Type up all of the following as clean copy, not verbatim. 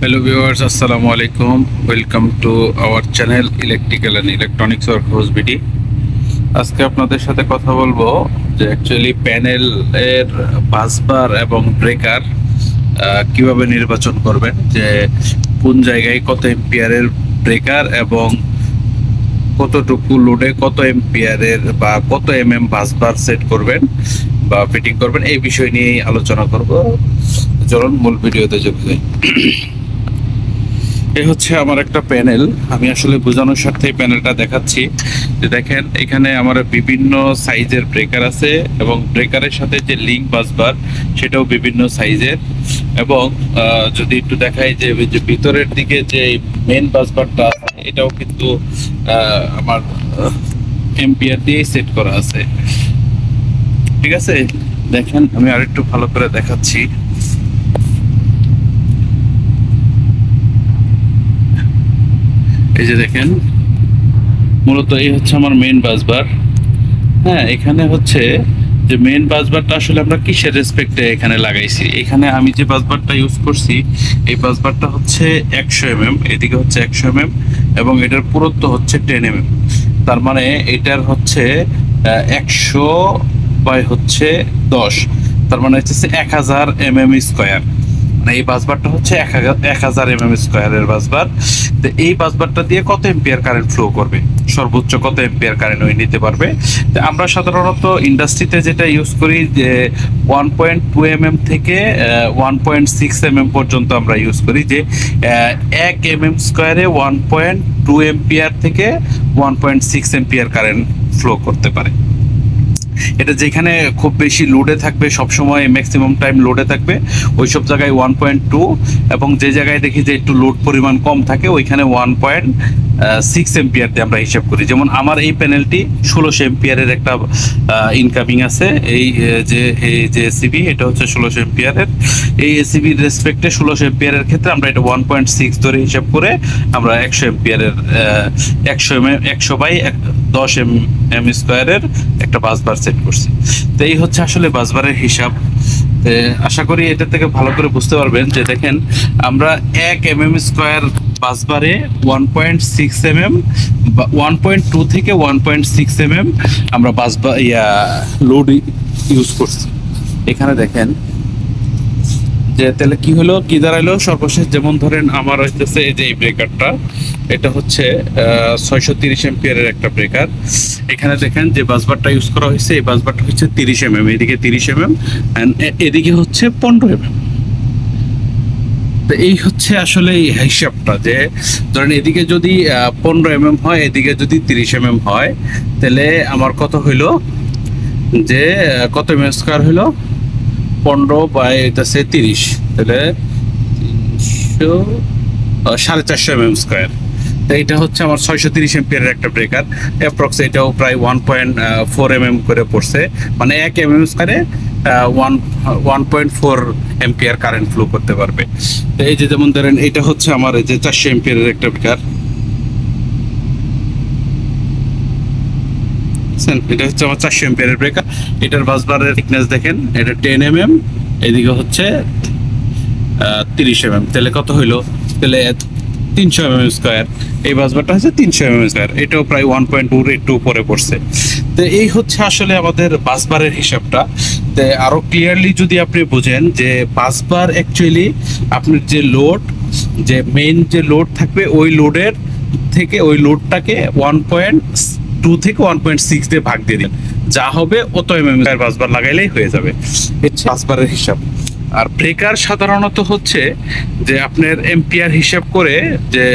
Hello viewers, Assalamu alaikum. Welcome to our channel Electrical and Electronics Work House BD. আজকে আপনাদের সাথে কথা বলবো যে অ্যাকচুয়ালি প্যানেলের বাসবার এবং ব্রেকার কিভাবে নির্বাচন করবেন, যে কোন জায়গায় কত এম্পিয়ারের ব্রেকার এবং কতটুকু লোডে কত এম্পিয়ারের বা কত বাসবার সেট করবেন বা ফিটিং করবেন, এই বিষয় নিয়েই আলোচনা করব। চলুন মূল ভিডিওতে চলে যাই। এই হচ্ছে আমার একটা প্যানেল। আমি আসলে বোঝানোর স্বার্থে এই প্যানেলটা দেখাচ্ছি যে দেখেন, এখানে আমার বিভিন্ন সাইজের ব্রেকার আছে এবং ব্রেকারের সাথে যে লিঙ্ক বাসবার সেটাও বিভিন্ন সাইজের। এবং যদি একটু দেখাই যে ভিতরের দিকে যে মেন বাসবারটা আছে এটাও কিন্তু আমার এম্পিয়ার দিয়েই সেট করা আছে। ঠিক আছে, দেখেন আমি আরেকটু ভালো করে দেখাচ্ছি। এই যে দেখেন, মূলত এই হচ্ছে আমার মেইন বাসবার। হ্যাঁ, এখানে হচ্ছে যে মেইন বাসবারটা আসলে আমরা কিসের রেসপেক্টে এখানে লাগাইছি। এখানে আমি যে বাসবারটা ইউজ করছি এই বাসবারটা হচ্ছে 100 mm, এদিকে হচ্ছে 100 mm এবং এটার পুরুত্ব হচ্ছে 10 mm। তার মানে এটার হচ্ছে 100 বাই হচ্ছে 10, তার মানে হচ্ছে 1000 mm স্কোয়ার। মানে এই বাসবারটা হচ্ছে 1000 mm স্কোয়ারের বাসবার। তো এই বাসবারটা দিয়ে কত এম্পিয়ার কারেন্ট ফ্লো করবে, সর্বোচ্চ কত এম্পিয়ার কারেন্ট ওই নিতে পারবে। তো আমরা সাধারণত ইন্ডাস্ট্রিতে যেটা ইউজ করি যে 1.2 mm থেকে 1.6 mm পর্যন্ত আমরা ইউজ করি, যে 1 mm স্কোয়ারে 1.2 এম্পিয়ার থেকে 1.6 এম্পিয়ার কারেন্ট ফ্লো করতে পারে। এটা যেখানে খুব বেশি লোডে থাকবে, সবসময় ম্যাক্সিমাম টাইম লোডে থাকবে, ওইসব জায়গায় 1.2, এবং যে জায়গায় দেখি যে একটু লোড পরিমাণ কম থাকে ওইখানে 1.6 এম্পিয়ার দিয়ে আমরা হিসাব করি। যেমন আমার এই প্যানেলটি 1600 এম্পিয়ারের একটা ইনকামিং আছে। এই যে এসিবি এটা হচ্ছে 1600 এম্পিয়ারের। এই এসিবির রেসপেক্টে 1600 এম্পিয়ারের ক্ষেত্রে আমরা এটা 1.6 ধরে হিসাব করে আমরা 100 এম্পিয়ারের 100 বাই 10 mm স্কোয়ারের একটা বাসবার সেট করছি। তো এই হচ্ছে আসলে বাসবারের হিসাব। আশা করি এটা থেকে ভালো করে বুঝতে পারবেন যে দেখেন, আমরা 1 mm স্কোয়ার বাসবারে 1.6 mm, 1.2 থেকে 1.6 mm আমরা বাসবার লোড ইউজ করছি। এখানে দেখেন যে তাহলে কি হলো, কি দাঁড়াইলো সর্বশেষ। যেমন ধরেন আমার হইতেছে এই যে এই ব্রেকারটা, এটা হচ্ছে 630 এম্পিয়ারের একটা ব্রেকার। এখানে দেখেন যে বাসবারটা ইউজ করা হয়েছে, এই বাসবারটা হচ্ছে 30 mm, এদিকে 30 mm এন্ড এদিকে হচ্ছে 15 mm। তো এই হচ্ছে আসলে এই হিসাবটা, যে ধরেন এদিকে যদি 15 mm হয়, এদিকে যদি 30 mm হয়, তাহলে আমার কত হইলো, যে কত mm স্কোয়ার হইলো, 15 বাই 30, তাহলে 450 mm স্কোয়ার। তো এটা হচ্ছে আমার 630 এম্পিয়ারের একটা ব্রেকার। অ্যাপ্রক্স এটাও প্রায় 1.4 mm করে পড়ছে, মানে 1 mm স্কোয়ারে 1.4 এম্পিয়ার কারেন্ট ফ্লো করতে পারবে। তো এই যে যেমন ধরেন এটা হচ্ছে আমার এই যে 400 এম্পিয়ারের একটা ব্রেকার। এটা হচ্ছে আমার 400 এম্পিয়ারের ব্রেকার। এটার বাসবারের থিকনেস দেখেন, এটা 10 mm, এদিকে হচ্ছে 30 mm। তাহলে কত হইলো, তাহলে 300 mm স্কোয়ার। এই বাসবারটা হচ্ছে 300 mm স্কোয়ার, এটাও প্রায় 1.2 একটু উপরে পড়ছে। তো এই হচ্ছে আসলে আমাদের বাসবারের হিসাবটা। তো আরো ক্লিয়ারলি যদি আপনি বুঝেন যে বাসবার অ্যাকচুয়ালি আপনার যে লোড, যে মেইন যে লোড থাকবে ওই লোডের থেকে ওই লোডটাকে 1.2 থেকে 1.6 দিয়ে ভাগ দিয়ে দিন, যা হবে অত mm বাসবার লাগাইলেই হয়ে যাবে। হচ্ছে বাসবারের হিসাব। আর ব্রেকার সাধারণত হচ্ছে যে আপনার এম্পিয়ার হিসাব করে, যে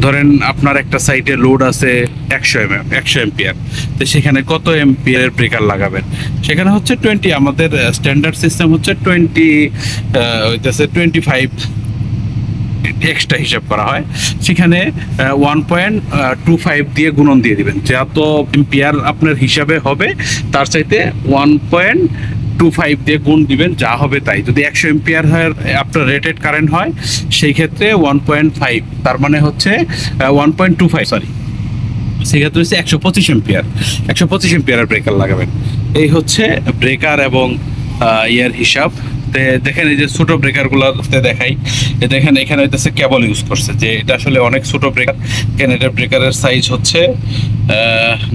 ধরেন আপনার একটা সাইডে লোড আছে 100 এম্পিয়ার, তো সেখানে কত এম্পিয়ারের ব্রেকার লাগাবেন, সেখানে হচ্ছে 20। আমাদের স্ট্যান্ডার্ড সিস্টেম হচ্ছে 25 এক্সট্রা হিসাব করা হয়। সেখানে 1.25 দিয়ে গুণন দিয়ে দিবেন, যত এম্পিয়ার আপনার হিসাবে হবে তার চাইতে 1.25 দিয়ে গুণ দিবেন, যা হবে তাই। যদি 100 এম্পিয়ার হয় আপনার রেটেড কারেন্ট হয়, সেই ক্ষেত্রে 1.5, তার মানে হচ্ছে 1.25, সরি, সেক্ষেত্রে হচ্ছে 125 এম্পিয়ার, 125 এম্পিয়ারের ব্রেকার লাগাবেন। এই হচ্ছে ব্রেকার এবং ইয়ার হিসাব। দেখেন এই যে ছোট ব্রেকার গুলাতে দেখাই, দেখেন এখানে হইতেছে কেবল ইউজ করছে, যে এটা আসলে অনেক ছোট ব্রেকার। কেন এটা ব্রেকারের সাইজ হচ্ছে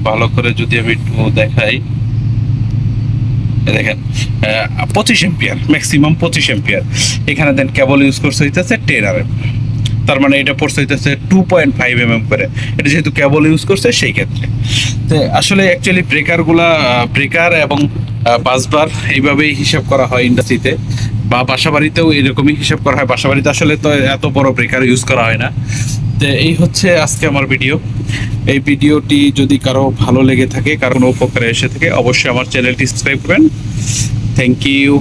ভালো করে যদি আমি একটু দেখাই, দেখেন 25 এম্পিয়ার, ম্যাক্সিমাম 25 এম্পিয়ার। এখানে দেন কেবল ইউজ করছে হইতেছে 10 mm, তার মানে এটা পড়ছে হইতেছে 2.5 mm করে। এটা যেহেতু কেবল ইউজ করছে সেই ক্ষেত্রে তো আসলে অ্যাকচুয়ালি ব্রেকার এবং বাসবার এইভাবেই হিসাব করা হয় ইন্ডাস্ট্রিতে, বা বাসাবাড়িতেও এরকমই হিসাব করা হয়। বাসাবাড়িতে আসলে তো এত বড় ব্রেকার ইউজ করা হয় না। তো এই হচ্ছে আজকে আমার ভিডিও। এই ভিডিওটি যদি কারো ভালো লেগে থাকে, কারো উপকারে এসে থাকে, অবশ্যই আমার চ্যানেলটি সাবস্ক্রাইব করবেন। Thank you.